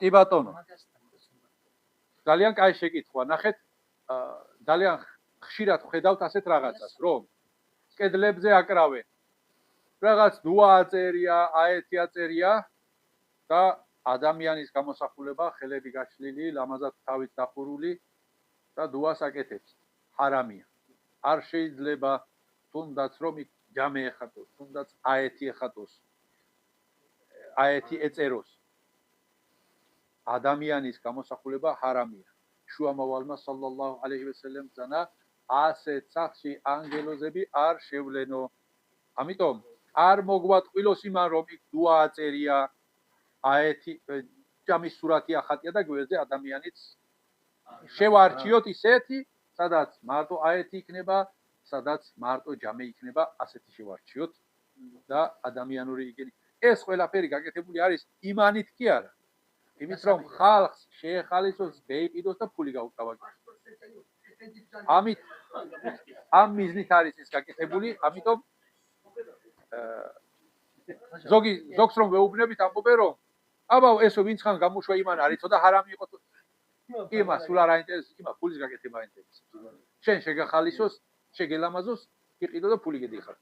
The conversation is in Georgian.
კი ბატონო. ძალიან კაი შეკითხვა. ნახეთ, ძალიან ხშირად ხედავთ ასეთ რაღაცას, რომ კედლებზე აკრავენ. რაღაც დუა აწერია, აეთი აწერია და ადამიანის გამოსახულება ხელები გაშლილი, ლამაზად თავით დახურული და დუას აკეთებს. ჰარამია. არ შეიძლება თუნდაც რომ ჯამე ეხატოს, თუნდაც აეთი ეხატოს. აეთი ეწეროს. ადამიანის გამოსახულება ჰარამია. შუამავალმა სალალლაჰუ ალეიჰი ვესელემ ბრძანა ასეთ სახში ანგელოზები არ შევლენო. ამიტომ არ მოგვატყვილოს იმან რომ იქ დუა აწერია, აეთი ჯამის სურათი ახატია და გვერდზე ადამიანიც შევარჩიოთ ისეთი, სადაც მარტო აეთი იქნება, სადაც მარტო ჯამე იქნება, ასეთი შევარჩიოთ და ადამიანური იგენი. ეს ყველაფერი გაკეთებული არის იმანით კი არა. იმით რომ ხალხს შეეხალისოს, ბეიყიდოს და ფული გაუკავაგდეს. ამით ამ მიზნით არის ეს გაკეთებული, ამიტომ ზოგს რომ ვეუბნებით ამბობენ რომ აბა ესო ვინც ხან გამოშვა იმან არის თო და ჰარამი იყო თუ იმას სულ არ აინტერესებს, იმას ფულის გაკეთება აინტერესებს. შენ შეგახალისოს, შეგელამაზოს, იყიდო და ფული გედიხარ.